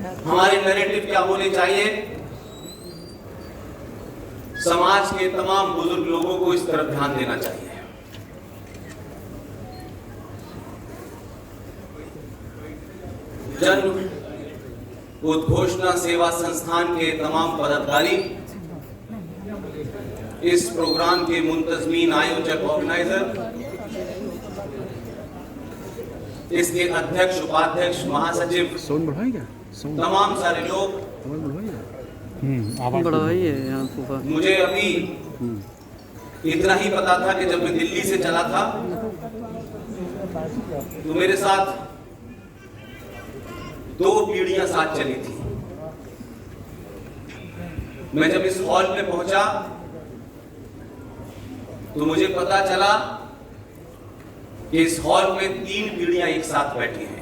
हमारे नैरेटिव क्या होने चाहिए? समाज के तमाम बुजुर्ग लोगों को इस तरफ ध्यान देना चाहिए। जन उद्घोषणा सेवा संस्थान के तमाम पदाधिकारी, इस प्रोग्राम के मुंतजमीन, आयोजक, ऑर्गेनाइजर, इसके अध्यक्ष, उपाध्यक्ष, महासचिव, तमाम सारे लोग, मुझे अभी इतना ही पता था कि जब मैं दिल्ली से चला था तो मेरे साथ 2 पीढ़ियां साथ चली थी। मैं जब इस हॉल में पहुंचा तो मुझे पता चला कि इस हॉल में 3 पीढ़ियां एक साथ बैठी हैं।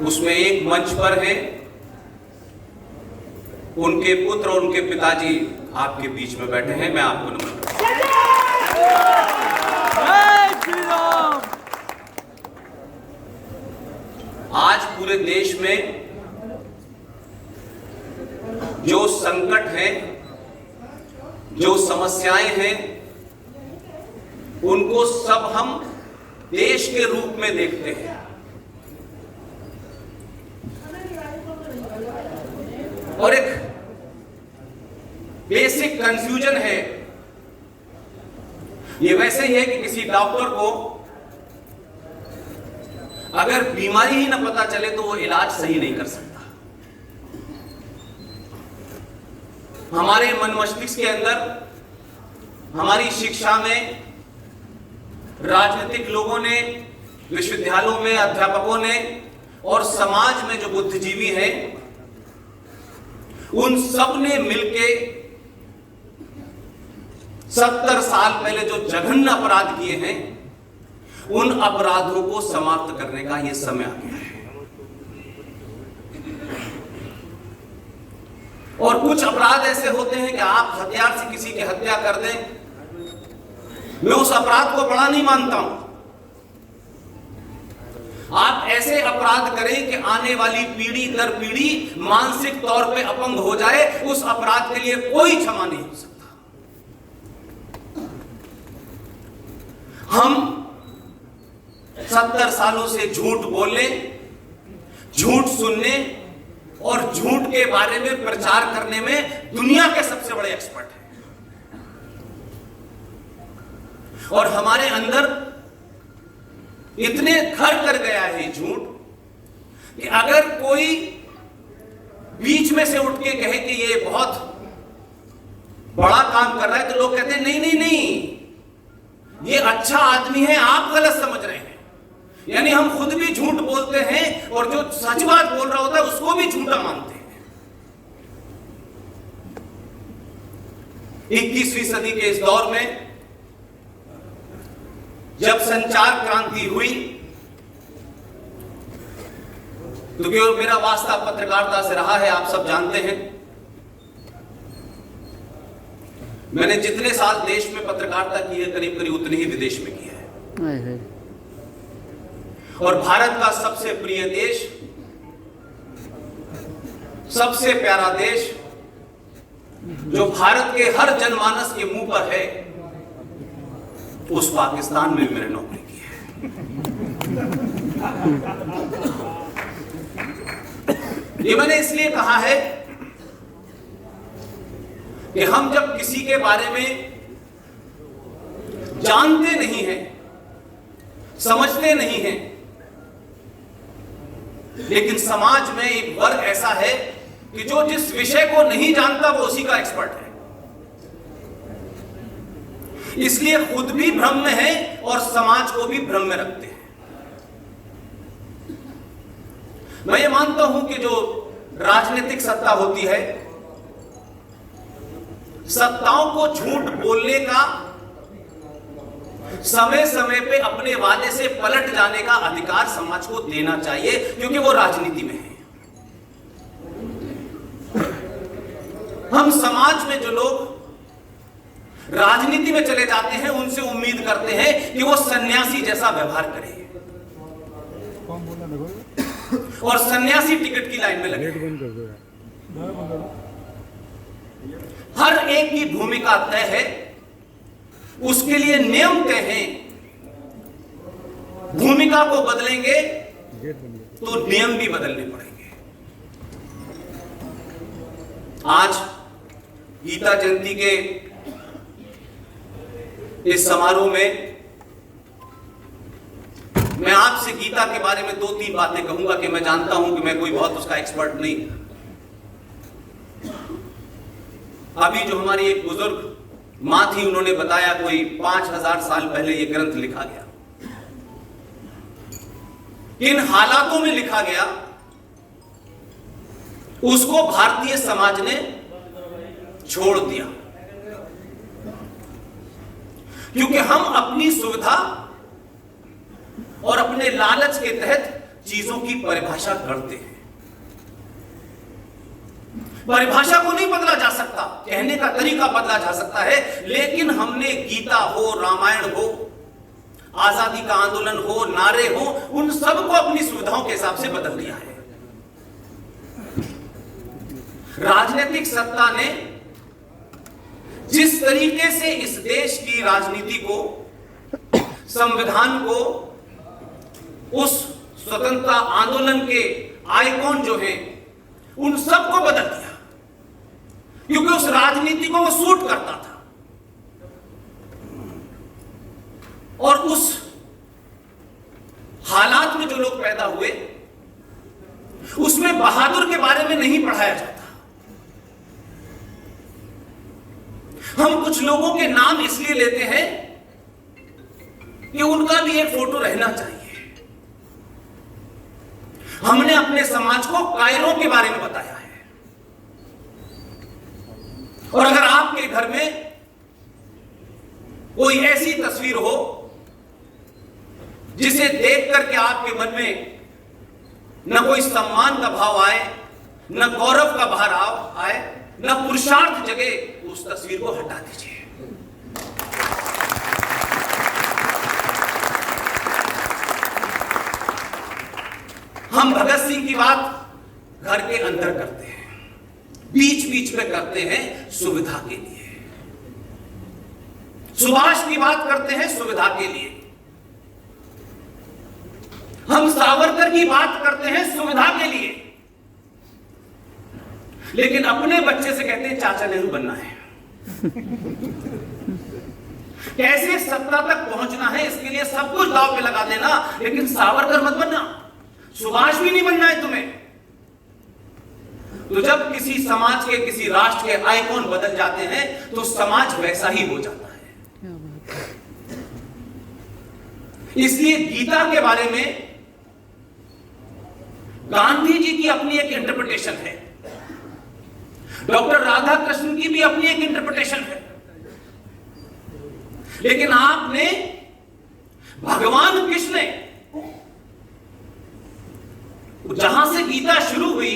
उसमें एक मंच पर है, उनके पुत्र और उनके पिताजी आपके बीच में बैठे हैं। मैं आपको नमन करता हूं। आज पूरे देश में जो संकट हैं, जो समस्याएं हैं, उनको सब हम देश के रूप में देखते हैं। और एक बेसिक कंफ्यूजन है, ये वैसे ही है कि किसी डॉक्टर को अगर बीमारी ही ना पता चले तो वो इलाज सही नहीं कर सकता। हमारे मन मस्तिष्क के अंदर, हमारी शिक्षा में, राजनीतिक लोगों ने, विश्वविद्यालयों में अध्यापकों ने और समाज में जो बुद्धिजीवी हैं, उन सब ने मिलके 70 साल पहले जो जघन्य अपराध किए हैं, उन अपराधों को समाप्त करने का यह समय आ गया है। और कुछ अपराध ऐसे होते हैं कि आप हथियार से किसी की हत्या कर दें, मैं उस अपराध को बड़ा नहीं मानता हूं। आप ऐसे अपराध करें कि आने वाली पीढ़ी दर पीढ़ी मानसिक तौर पे अपंग हो जाए, उस अपराध के लिए कोई क्षमा नहीं हो सकता। हम 70 सालों से झूठ बोलने, झूठ सुनने और झूठ के बारे में प्रचार करने में दुनिया के सबसे बड़े एक्सपर्ट हैं। और हमारे अंदर इतने घर कर गया है झूठ कि अगर कोई बीच में से उठ के कहे कि ये बहुत बड़ा काम कर रहा है तो लोग कहते हैं नहीं नहीं नहीं, ये अच्छा आदमी है, आप गलत समझ रहे हैं। यानी हम खुद भी झूठ बोलते हैं और जो सच बात बोल रहा होता है उसको भी झूठा मानते हैं। 21वीं सदी के इस दौर में जब संचार क्रांति हुई तो क्योंकि मेरा वास्ता पत्रकारिता से रहा है, आप सब जानते हैं। मैंने जितने साल देश में पत्रकारिता की है करीब करीब उतने ही विदेश में किया है। और भारत का सबसे प्रिय देश, सबसे प्यारा देश, जो भारत के हर जनमानस के मुंह पर है, उस पाकिस्तान में मैंने नौकरी की है। ये मैंने इसलिए कहा है कि हम जब किसी के बारे में जानते नहीं हैं, समझते नहीं हैं, लेकिन समाज में एक वर्ग ऐसा है कि जो जिस विषय को नहीं जानता वो उसी का एक्सपर्ट है, इसलिए खुद भी भ्रम में है और समाज को भी भ्रम में रखते हैं। मैं ये मानता हूं कि जो राजनीतिक सत्ता होती है, सत्ताओं को झूठ बोलने का, समय समय पे अपने वादे से पलट जाने का अधिकार समाज को देना चाहिए, क्योंकि वो राजनीति में है। हम समाज में जो लोग राजनीति में चले जाते हैं उनसे उम्मीद करते करते हैं कि वो सन्यासी जैसा व्यवहार करे और सन्यासी टिकट की लाइन में लगे। हर एक की भूमिका तय है, उसके लिए नियम तय हैं। भूमिका को बदलेंगे तो नियम भी बदलने पड़ेंगे। आज गीता जयंती के इस समारोह में मैं आपसे गीता के बारे में 2-3 बातें कहूंगा कि मैं जानता हूं कि मैं कोई बहुत उसका एक्सपर्ट नहीं। अभी जो हमारी एक बुजुर्ग मां थी, उन्होंने बताया कोई 5000 साल पहले यह ग्रंथ लिखा गया। इन हालातों में लिखा गया, उसको भारतीय समाज ने छोड़ दिया, क्योंकि हम अपनी सुविधा और अपने लालच के तहत चीजों की परिभाषा करते हैं। परिभाषा को नहीं बदला जा सकता, कहने का तरीका बदला जा सकता है, लेकिन हमने गीता हो, रामायण हो, आजादी का आंदोलन हो, नारे हो, उन सब को अपनी सुविधाओं के हिसाब से बदल दिया है। राजनीतिक सत्ता ने जिस तरीके से इस देश की राजनीति को, संविधान को, उस स्वतंत्रता आंदोलन के आइकॉन जो हैं, उन सब को बदल दिया, क्योंकि उस राजनीति को वो सूट करता था। और उस हालात में जो लोग पैदा हुए, उसमें बहादुर के बारे में नहीं पढ़ाया जाता। हम कुछ लोगों के नाम इसलिए लेते हैं कि उनका भी एक फोटो रहना चाहिए। हमने अपने समाज को कायरों के बारे में बताया है, और अगर आपके घर में कोई ऐसी तस्वीर हो जिसे देख करके आपके मन में न कोई सम्मान का भाव आए, न गौरव का भाव आए, न पुरुषार्थ जगे, उस तस्वीर को हटा दीजिए। हम भगत सिंह की बात घर के अंदर करते हैं, बीच बीच में करते हैं सुविधा के लिए। सुभाष की बात करते हैं सुविधा के लिए। हम सावरकर की बात करते हैं सुविधा के लिए, लेकिन अपने बच्चे से कहते हैं चाचा नेहरू बनना है। कैसे सत्ता तक पहुंचना है, इसके लिए सब कुछ दांव पे लगा देना, लेकिन सावरकर मत बनना, सुभाष भी नहीं बनना है तुम्हें। तो जब किसी समाज के, किसी राष्ट्र के आइकॉन बदल जाते हैं तो समाज वैसा ही हो जाता है। इसलिए गीता के बारे में गांधी जी की अपनी एक इंटरप्रिटेशन है, डॉक्टर राधाकृष्णन की भी अपनी एक इंटरप्रिटेशन है, लेकिन आपने, भगवान कृष्ण ने जहां से गीता शुरू हुई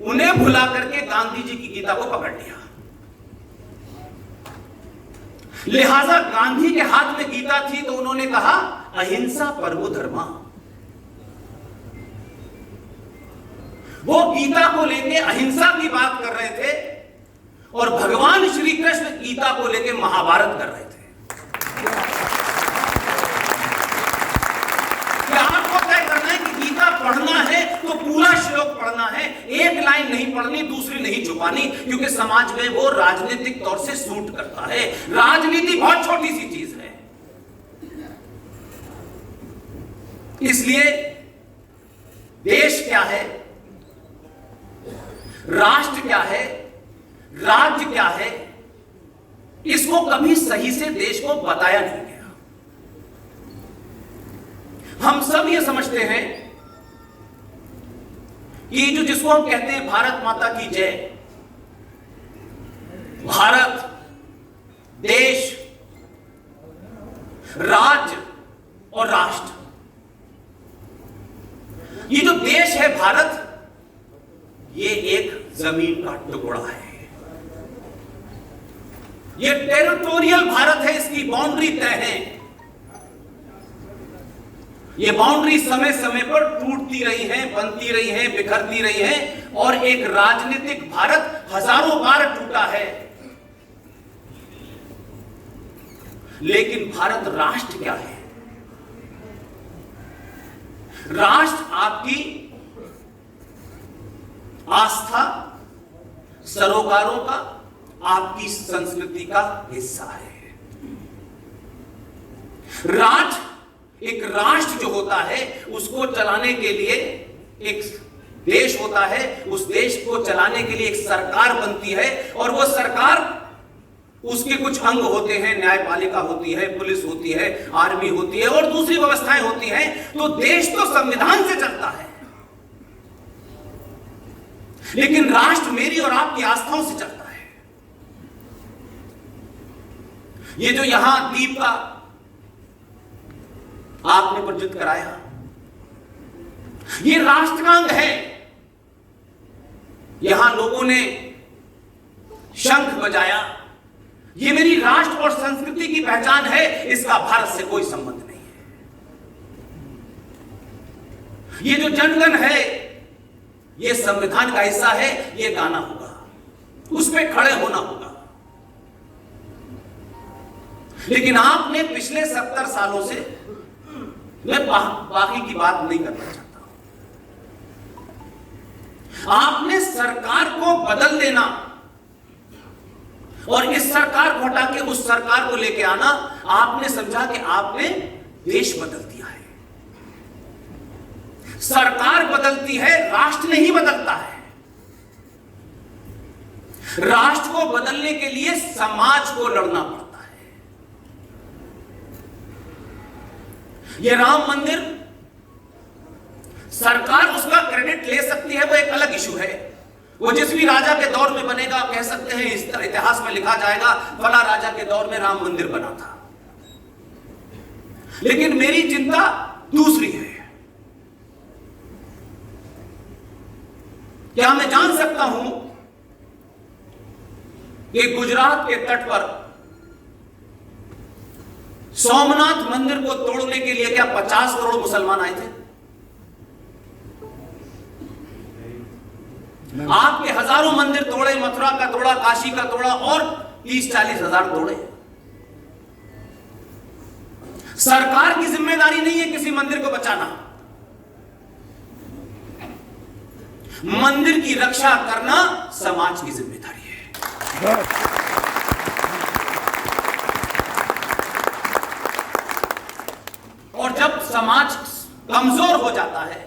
उन्हें भुला करके गांधी जी की गीता को पकड़ लिया। लिहाजा गांधी के हाथ में गीता थी तो उन्होंने कहा अहिंसा परमो धर्मा। वो गीता को लेके अहिंसा की बात कर रहे थे और भगवान श्री कृष्ण गीता को लेके महाभारत कर रहे थे। आपको तय करना है कि गीता पढ़ना है तो पूरा श्लोक पढ़ना है, एक लाइन नहीं पढ़नी, दूसरी नहीं छुपानी, क्योंकि समाज में वो राजनीतिक तौर से सूट करता है। राजनीति बहुत छोटी सी चीज है। इसलिए देश क्या है, राष्ट्र क्या है, राज्य क्या है, इसको कभी सही से देश को बताया नहीं गया। हम सब ये समझते हैं कि जिसको हम कहते हैं भारत माता की जय, भारत देश, राज्य और राष्ट्र, ये जो देश है भारत, ये एक जमीन का टुकड़ा है। ये टेरिटोरियल भारत है, इसकी बाउंड्री तय है। ये बाउंड्री समय समय पर टूटती रही हैं, बनती रही हैं, बिखरती रही हैं, और एक राजनीतिक भारत हजारों बार टूटा है। लेकिन भारत राष्ट्र क्या है? राष्ट्र आपकी आस्था, सरोकारों का, आपकी संस्कृति का हिस्सा है। एक राष्ट्र जो होता है उसको चलाने के लिए एक देश होता है, उस देश को चलाने के लिए एक सरकार बनती है, और वो सरकार, उसके कुछ अंग होते हैं, न्यायपालिका होती है, पुलिस होती है, आर्मी होती है और दूसरी व्यवस्थाएं होती हैं। तो देश तो संविधान से चलता है, लेकिन राष्ट्र मेरी और आपकी आस्थाओं से चलता है। ये जो यहां दीप का आपने प्रज्वलित कराया, ये राष्ट्र का अंग है। यहां लोगों ने शंख बजाया, ये मेरी राष्ट्र और संस्कृति की पहचान है, इसका भारत से कोई संबंध नहीं है। ये जो जनगण है, ये संविधान का हिस्सा है, ये गाना होगा, उस पर खड़े होना होगा। लेकिन आपने पिछले 70 सालों से, मैं बाकी की बात नहीं करना चाहता, आपने सरकार को बदल देना और इस सरकार को हटा के उस सरकार को लेके आना, आपने समझा कि आपने देश बदल दिया है। सरकार बदलती है, राष्ट्र नहीं बदलता है। राष्ट्र को बदलने के लिए समाज को लड़ना पड़ता है। यह राम मंदिर, सरकार उसका क्रेडिट ले सकती है, वो एक अलग इशू है। वो जिस भी राजा के दौर में बनेगा, कह सकते हैं इस इतिहास में लिखा जाएगा फला राजा के दौर में राम मंदिर बना था। लेकिन मेरी चिंता दूसरी है। क्या मैं जान सकता हूं कि गुजरात के तट पर सोमनाथ मंदिर को तोड़ने के लिए क्या 50 करोड़ मुसलमान आए थे? आपके हजारों मंदिर तोड़े, मथुरा का तोड़ा, काशी का तोड़ा और 30-40 हजार तोड़े। सरकार की जिम्मेदारी नहीं है किसी मंदिर को बचाना, मंदिर की रक्षा करना समाज की जिम्मेदारी है। और जब समाज कमजोर हो जाता है,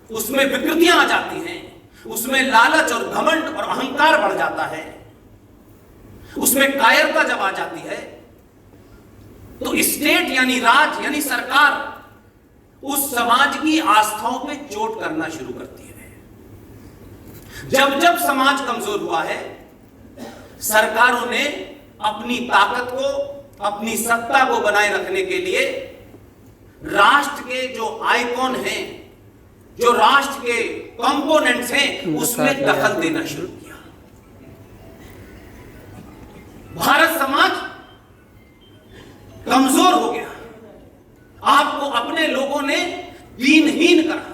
उसमें विकृतियां आ जाती हैं, उसमें लालच और घमंड और अहंकार बढ़ जाता है, उसमें कायरता जब आ जाती है, तो स्टेट यानी राज यानी सरकार उस समाज की आस्थाओं पे चोट करना शुरू करती है। जब जब समाज कमजोर हुआ है, सरकारों ने अपनी ताकत को, अपनी सत्ता को बनाए रखने के लिए राष्ट्र के जो आइकॉन हैं, जो राष्ट्र के कंपोनेंट्स हैं, उसमें दखल देना शुरू किया। भारत समाज कमजोर हो गया, आपको अपने लोगों ने दीनहीन करा,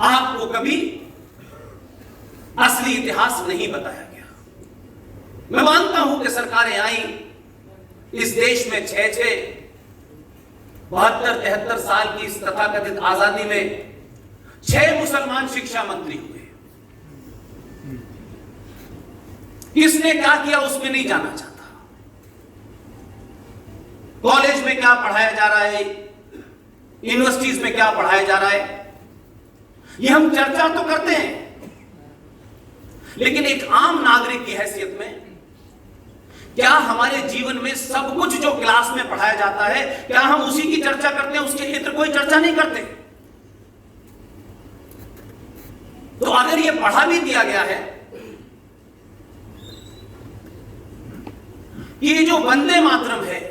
आपको कभी असली इतिहास नहीं बताया गया। मैं मानता हूं कि सरकारें आई इस देश में 6-6 72-73 साल की इस तथाकथित आजादी में 6 मुसलमान शिक्षा मंत्री हुए। किसने क्या किया उसमें नहीं जाना चाहता। कॉलेज में क्या पढ़ाया जा रहा है, यूनिवर्सिटीज में क्या पढ़ाया जा रहा है, ये हम चर्चा तो करते हैं, लेकिन एक आम नागरिक की हैसियत में क्या हमारे जीवन में सब कुछ जो क्लास में पढ़ाया जाता है, क्या हम उसी की चर्चा करते हैं, उसके इतर कोई चर्चा नहीं करते? तो अगर ये पढ़ा भी दिया गया है, ये जो वंदे मातरम है,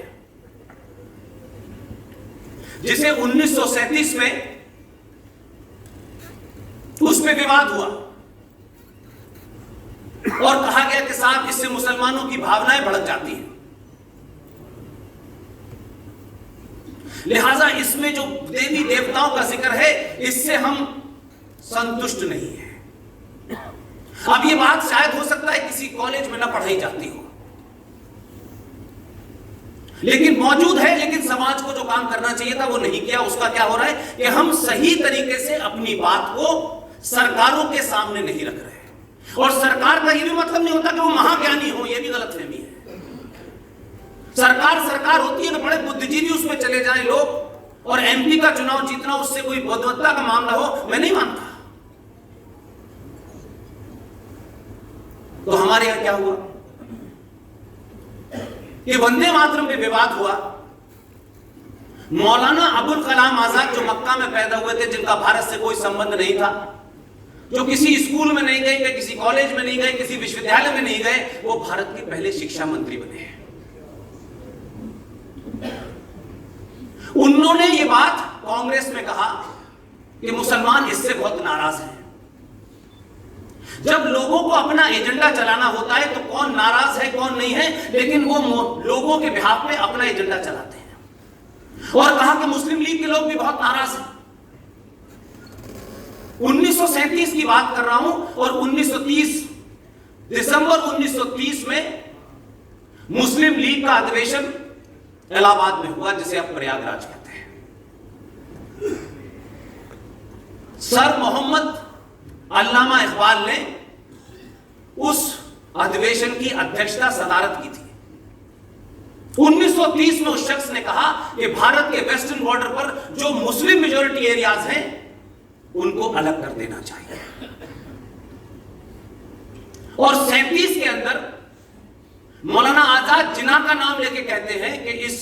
जिसे 1937 में उसमें विवाद हुआ और कहा गया कि साहब इससे मुसलमानों की भावनाएं भड़क जाती हैं। लिहाजा इसमें जो देवी देवताओं का जिक्र है, इससे हम संतुष्ट नहीं है। अब ये बात शायद हो सकता है किसी कॉलेज में ना पढ़ाई जाती हो, लेकिन मौजूद है। लेकिन समाज को जो काम करना चाहिए था वो नहीं किया। उसका क्या हो रहा है कि हम सही तरीके से अपनी बात को सरकारों के सामने नहीं रख रहे। और सरकार का ये भी मतलब नहीं होता कि वो महाज्ञानी हो, ये भी गलतफहमी है। सरकार होती है तो बड़े बुद्धिजीवी उसमें चले जाएं लोग, और एमपी का चुनाव जीतना उससे कोई बुद्धिमत्ता का मामला हो, मैं नहीं मानता। तो हमारे यहां क्या हुआ कि वंदे मातरम पे विवाद हुआ। मौलाना अबुल कलाम आजाद जो मक्का में पैदा हुए थे, जिनका भारत से कोई संबंध नहीं था, जो किसी स्कूल में नहीं गए, किसी कॉलेज में नहीं गए, किसी विश्वविद्यालय में नहीं गए, वो भारत के पहले शिक्षा मंत्री बने हैं। उन्होंने ये बात कांग्रेस में कहा कि मुसलमान इससे बहुत नाराज हैं। जब लोगों को अपना एजेंडा चलाना होता है तो कौन नाराज है कौन नहीं है, लेकिन वो लोगों के बिहाफ में अपना एजेंडा चलाते हैं। और कहा कि मुस्लिम लीग के लोग भी बहुत नाराज हैं। 1937 की बात कर रहा हूं, और 1930 दिसंबर 1930 में मुस्लिम लीग का अधिवेशन इलाहाबाद में हुआ, जिसे अब प्रयागराज कहते हैं। सर मोहम्मद अल्लामा इकबाल ने उस अधिवेशन की अध्यक्षता सदारत की थी। 1930 में उस शख्स ने कहा कि भारत के वेस्टर्न बॉर्डर पर जो मुस्लिम मेजॉरिटी एरियाज हैं उनको अलग कर देना चाहिए। और 37 के अंदर मौलाना आजाद जिन्ना का नाम लेके कहते हैं कि इस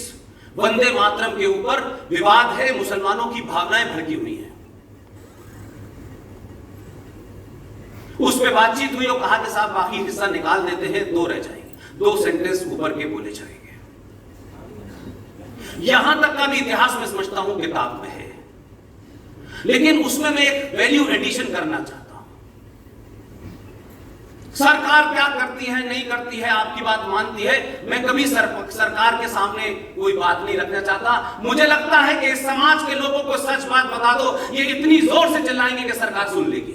वंदे मातरम के ऊपर विवाद है, मुसलमानों की भावनाएं भड़की हुई हैं। उस पे बातचीत हुई और कहा कि साहब बाकी हिस्सा निकाल देते हैं, 2 रह जाएंगे, 2 सेंटेंस ऊपर के बोले जाएंगे। यहां तक का भी इतिहास में समझता हूं किताब में है, लेकिन उसमें मैं एक वैल्यू एडिशन करना चाहता हूं। सरकार क्या करती है नहीं करती है, आपकी बात मानती है, मैं कभी सरकार के सामने कोई बात नहीं रखना चाहता। मुझे लगता है कि इस समाज के लोगों को सच बात बता दो, ये इतनी जोर से चिल्लाएंगे कि सरकार सुन लेगी।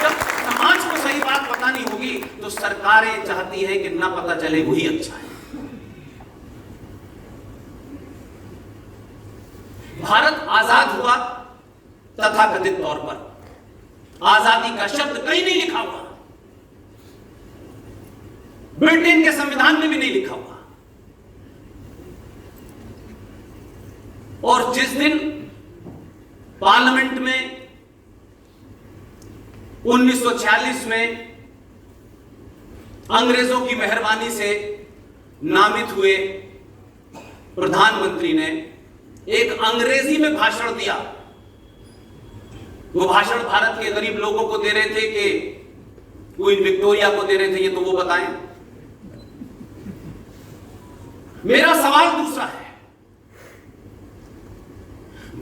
जब समाज को सही बात बतानी होगी तो सरकारें चाहती है कि ना पता चले वही अच्छा है। भारत आजाद हुआ तथाकथित तौर पर, आजादी का शब्द कहीं नहीं लिखा हुआ, ब्रिटेन के संविधान में भी नहीं लिखा हुआ। और जिस दिन पार्लियामेंट में 1946 में अंग्रेजों की मेहरबानी से नामित हुए प्रधानमंत्री ने एक अंग्रेजी में भाषण दिया, वो भाषण भारत के गरीब लोगों को दे रहे थे कि क्वीन विक्टोरिया को दे रहे थे, ये तो वो बताएं। मेरा सवाल दूसरा है,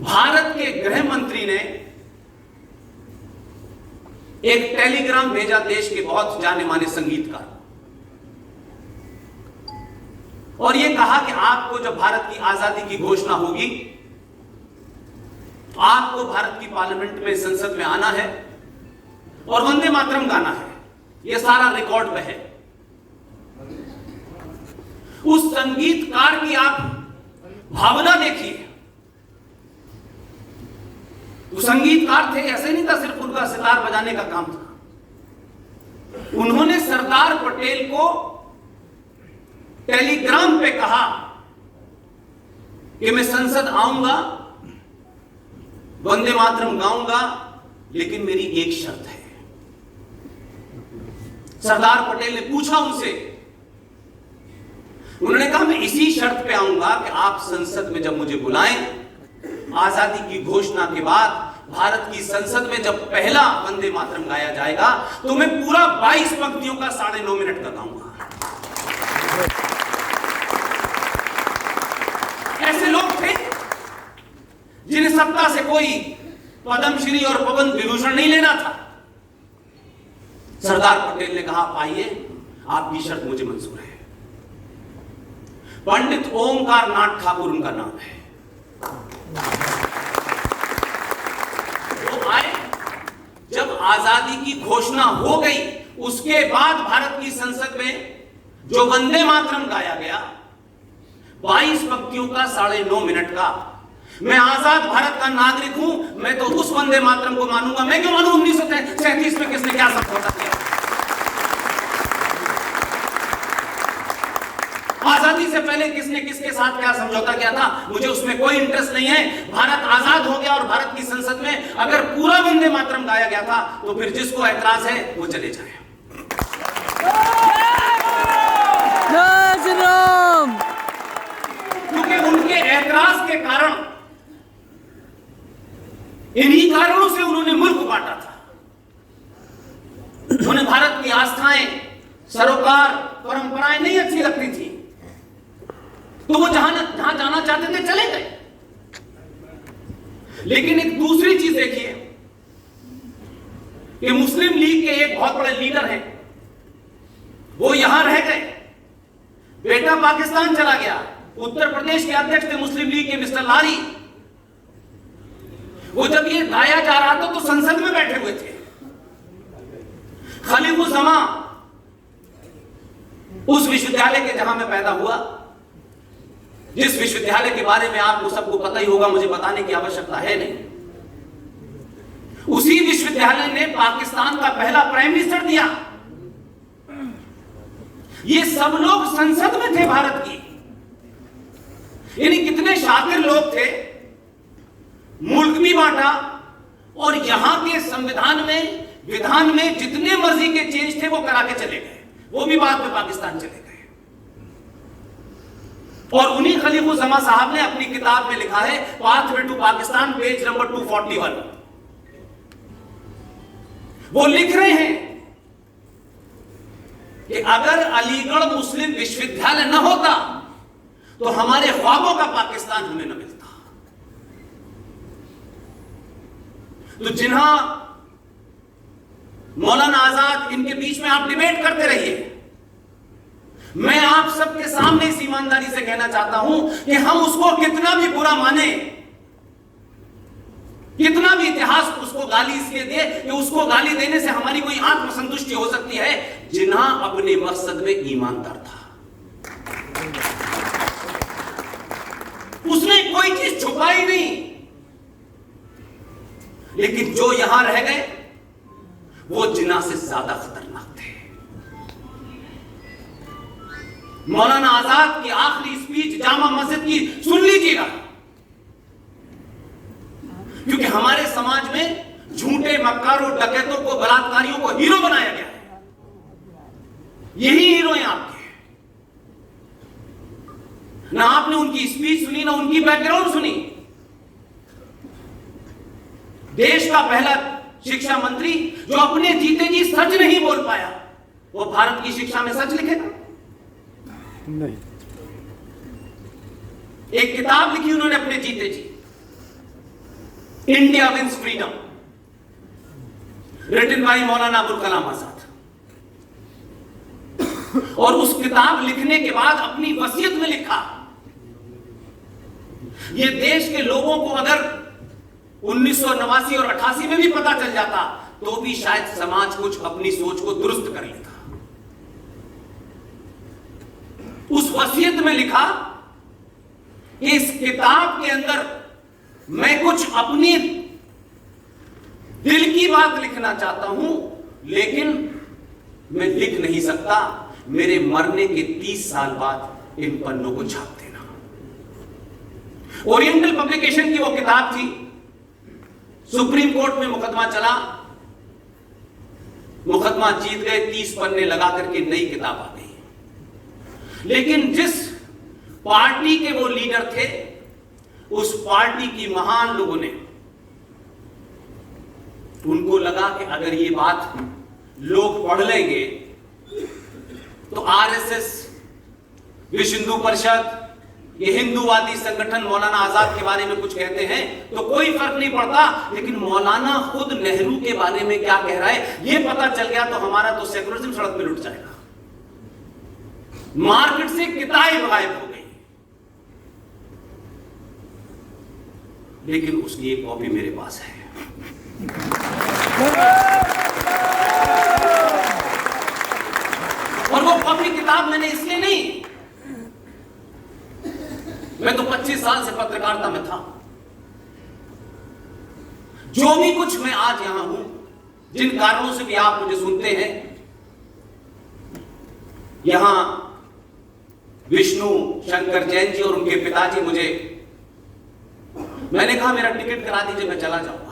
भारत के गृह मंत्री ने एक टेलीग्राम भेजा देश के बहुत जाने माने संगीतकार, और यह कहा कि आपको जब भारत की आजादी की घोषणा होगी, आपको भारत की पार्लियामेंट में, संसद में आना है और वंदे मातरम गाना है। यह सारा रिकॉर्ड पे है। उस संगीतकार की आप भावना देखिए। वो संगीतकार थे, ऐसे नहीं था सिर्फ उनका सितार बजाने का काम था। उन्होंने सरदार पटेल को टेलीग्राम पे कहा कि मैं संसद आऊंगा, वंदे मातरम गाऊंगा, लेकिन मेरी एक शर्त है। सरदार पटेल ने पूछा उनसे, उन्होंने कहा मैं इसी शर्त पे आऊंगा कि आप संसद में जब मुझे बुलाएं, आजादी की घोषणा के बाद भारत की संसद में जब पहला वंदे मातरम गाया जाएगा तो मैं पूरा 22 पंक्तियों का 9.5 मिनट का गाऊंगा। ऐसे लोग थे जिन्हें सत्ता से कोई पद्मश्री और पवन विभूषण नहीं लेना था। सरदार पटेल ने कहा आइए, आपकी शर्त मुझे मंजूर है। पंडित ओमकार नाथ ठाकुर उनका नाम है। वो आए, जब आजादी की घोषणा हो गई, उसके बाद भारत की संसद में जो वंदे मातरम गाया गया, 22 पंक्तियों का 9.5 मिनट का, मैं आजाद भारत का नागरिक हूं, मैं तो उस वंदे मातरम को मानूंगा। मैं क्यों मानूं 1937 में किसने क्या समझौता किया? आजादी से पहले किसने किसके साथ क्या समझौता किया था? मुझे उसमें कोई इंटरेस्ट नहीं है। भारत आजाद हो गया और भारत की संसद में अगर पूरा वंदे मातरम गाया गया था, तो फिर जिसको ऐतराज है वो चले जाए। क्योंकि उनके ऐतराज के कारण, इन्हीं कारणों से उन्होंने मुल्क बांटा था। उन्हें भारत की आस्थाएं, सरोकार, परंपराएं नहीं अच्छी लगती थी, तो वो जहां जाना चाहते थे चले गए। लेकिन एक दूसरी चीज देखिए कि मुस्लिम लीग के एक बहुत बड़े लीडर हैं, वो यहां रह गए, बेटा पाकिस्तान चला गया। उत्तर प्रदेश के अध्यक्ष थे मुस्लिम लीग के मिस्टर लारी, वो जब ये गाया जा रहा था तो संसद में बैठे हुए थे। खलीफुज़्ज़मा, उस विश्वविद्यालय के जहां मैं पैदा हुआ, जिस विश्वविद्यालय के बारे में आपको सबको पता ही होगा, मुझे बताने की आवश्यकता है नहीं, उसी विश्वविद्यालय ने पाकिस्तान का पहला प्राइम मिनिस्टर दिया। ये सब लोग संसद में थे भारत की। यानी कितने शातिर लोग थे, मुल्क भी बांटा, और यहां के संविधान में, विधान में जितने मर्जी के चेंज थे वो करा के चले गए। वो भी बाद में पाकिस्तान चले गए। और उन्हीं खलीफुज़्ज़मा साहब ने अपनी किताब में लिखा है, pathway to Pakistan, page number 241, वो लिख रहे हैं कि अगर अलीगढ़ मुस्लिम विश्वविद्यालय न होता तो हमारे ख्वाबों का पाकिस्तान हमें न मिलता। तो जिन्हा मौलाना आजाद, इनके बीच में आप डिबेट करते रहिए। मैं आप सबके सामने इस ईमानदारी से कहना चाहता हूं कि हम उसको कितना भी बुरा माने, कितना भी इतिहास उसको गाली इसलिए दे कि उसको गाली देने से हमारी कोई आत्मसंतुष्टि हो सकती है, जिन्हा अपने मकसद में ईमानदार था, उसने कोई चीज छुपाई नहीं। लेकिन जो यहां रह गए वो जिन्ना से ज्यादा खतरनाक थे। मौलाना आजाद की आखिरी स्पीच जामा मस्जिद की सुन लीजिएगा, क्योंकि हमारे समाज में झूठे मक्कारों, डकैतों को, बलात्कारियों को हीरो बनाया गया है। यही हीरो हैं आपके। ना आपने उनकी स्पीच सुनी, ना उनकी बैकग्राउंड सुनी। देश का पहला शिक्षा मंत्री जो अपने जीते जी सच नहीं बोल पाया, वो भारत की शिक्षा में सच लिखेगा? नहीं। एक किताब लिखी उन्होंने अपने जीते जी, India wins freedom, written by Maulana Abul Kalam Azad. और उस किताब लिखने के बाद अपनी वसीयत में लिखा, ये देश के लोगों को अगर 1989 और 88 में भी पता चल जाता तो भी शायद समाज कुछ अपनी सोच को दुरुस्त कर लेता। उस वसीयत में लिखा कि इस किताब के अंदर मैं कुछ अपनी दिल की बात लिखना चाहता हूं, लेकिन मैं लिख नहीं सकता। मेरे मरने के 30 साल बाद इन पन्नों को छाप देना। ओरिएंटल पब्लिकेशन की वो किताब थी। सुप्रीम कोर्ट में मुकदमा चला, मुकदमा जीत गए, 30 पन्ने लगा करके नई किताब आ गई। लेकिन जिस पार्टी के वो लीडर थे, उस पार्टी की महान लोगों ने, उनको लगा कि अगर ये बात लोग पढ़ लेंगे तो आरएसएस, विश्व हिंदू परिषद, ये हिंदूवादी संगठन मौलाना आजाद के बारे में कुछ कहते हैं तो कोई फर्क नहीं पड़ता, लेकिन मौलाना खुद नेहरू के बारे में क्या कह रहा है ये पता चल गया तो हमारा तो सेकुलरिज्म सड़क पे लुट जाएगा। मार्केट से किताबें गायब हो गई। लेकिन उसकी एक कॉपी मेरे पास है। और वो कॉपी किताब मैंने इसलिए नहीं, मैं तो 25 साल से पत्रकारिता में था। जो भी कुछ मैं आज यहां हूं, जिन कारणों से भी आप मुझे सुनते हैं, यहां विष्णु शंकर जैन जी और उनके पिताजी मुझे, मैंने कहा मेरा टिकट करा दीजिए, मैं चला जाऊंगा।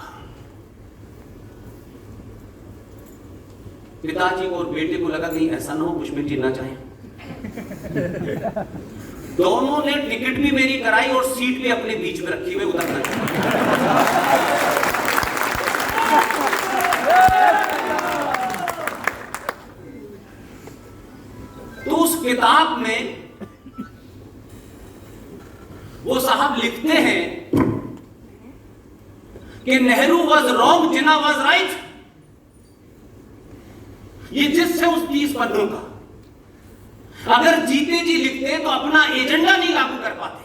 पिताजी को और बेटे को लगा कहीं ऐसा ना हो पुष्पिन जी ना चाहे। दोनों ने टिकट भी मेरी कराई और सीट भी अपने बीच में रखी हुई, उधर ना। तो उस किताब में वो साहब लिखते हैं कि Nehru was wrong, Jinnah was right. ये जिससे उस 30 पन्नों का, अगर जीते जी लिखते तो अपना एजेंडा नहीं लागू कर पाते,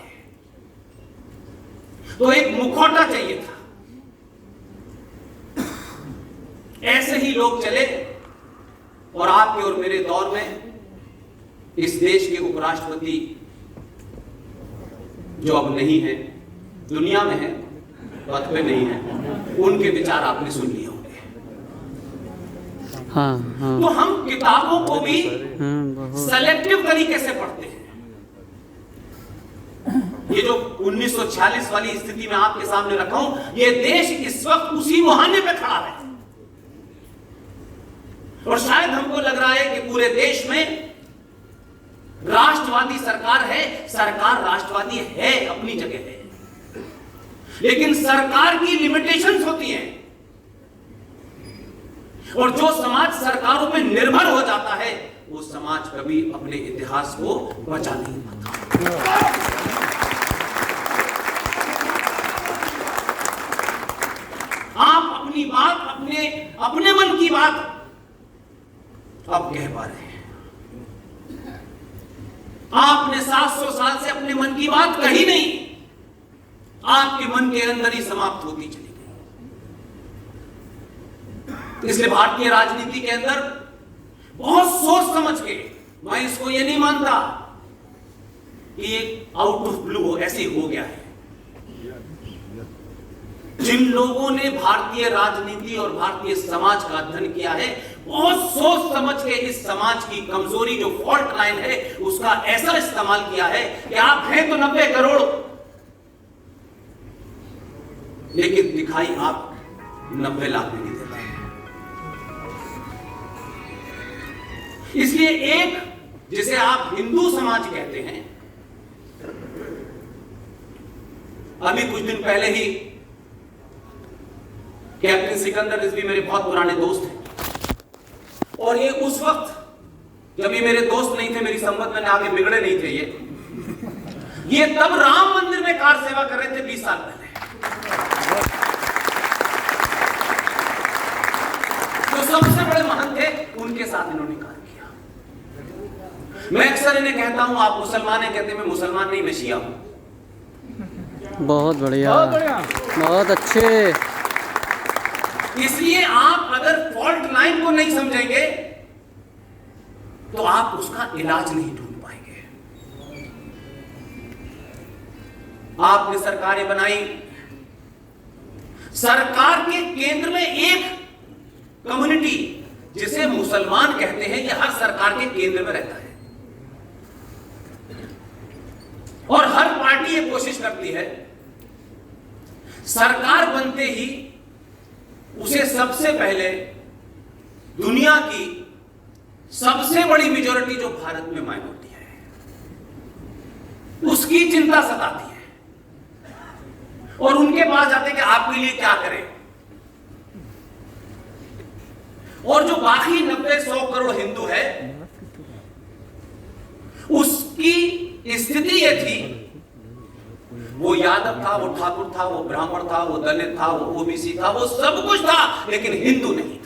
तो एक मुखौटा चाहिए था। ऐसे ही लोग चले और आपके और मेरे दौर में इस देश के उपराष्ट्रपति जो अब नहीं है, दुनिया में है, पद पे नहीं है, उनके विचार आपने सुन लिए होंगे। हाँ। तो हम किताबों को भी सेलेक्टिव तरीके से पढ़ते हैं। ये जो 1946 वाली स्थिति में आपके सामने रखा हूं, ये देश इस वक्त उसी मुहाने पे खड़ा है। और शायद हमको लग रहा है कि पूरे देश में राष्ट्रवादी सरकार है, सरकार राष्ट्रवादी है, अपनी जगह है, लेकिन सरकार की लिमिटेशंस होती हैं। और जो समाज सरकारों पे निर्भर हो जाता है, वो समाज कभी अपने इतिहास को बचा नहीं पाता। आप अपनी बात, अपने मन की बात अब कह पा रहे हैं। आपने 700 साल से अपने मन की बात कही नहीं, आपके मन के अंदर ही समाप्त होती चली गई। इसलिए भारतीय राजनीति के अंदर बहुत सोच समझ के, मैं इसको ये नहीं मानता कि ये आउट ऑफ ब्लू हो, ऐसे हो गया है। जिन लोगों ने भारतीय राजनीति और भारतीय समाज का अध्ययन किया है, बहुत सोच समझ के इस समाज की कमजोरी जो फॉल्ट लाइन है, उसका ऐसा इस्तेमाल किया है कि आप हैं तो 90 करोड़, लेकिन दिखाई आप 90 लाख में नहीं देते। इसलिए एक, जिसे आप हिंदू समाज कहते हैं, अभी कुछ दिन पहले ही कैप्टन सिकंदर रिजवी मेरे बहुत पुराने दोस्त हैं, और ये उस वक्त जब ये मेरे दोस्त नहीं थे, मेरी संगत में आगे बिगड़े नहीं थे, ये तब राम मंदिर में कार सेवा कर रहे थे 20 साल पहले। जो सबसे बड़े महंत थे, उनके साथ इन्होंने कार्य किया। मैं अक्सर इन्हें कहता हूं आप मुसलमान हैं, कहते मैं मुसलमान नहीं, मैं शिया हूं। बहुत बढ़िया, बहुत अच्छे। इसलिए आप अगर फॉल्ट लाइन को नहीं समझेंगे तो आप उसका इलाज नहीं ढूंढ पाएंगे। आपने सरकारें बनाई, सरकार के केंद्र में एक कम्युनिटी जिसे मुसलमान कहते हैं, यह हर सरकार के केंद्र में रहता है। और हर पार्टी ये कोशिश करती है सरकार बनते ही उसे सबसे पहले दुनिया की सबसे बड़ी मेजॉरिटी जो भारत में माइनॉरिटी है, उसकी चिंता सताती है, और उनके पास जाते कि आपके लिए क्या करें। और जो बाकी 90-100 करोड़ हिंदू है, उसकी स्थिति यह थी, वो यादव था, वो ठाकुर था, वो ब्राह्मण था, वो दलित था, वो ओबीसी था, वो सब कुछ था, लेकिन हिंदू नहीं था।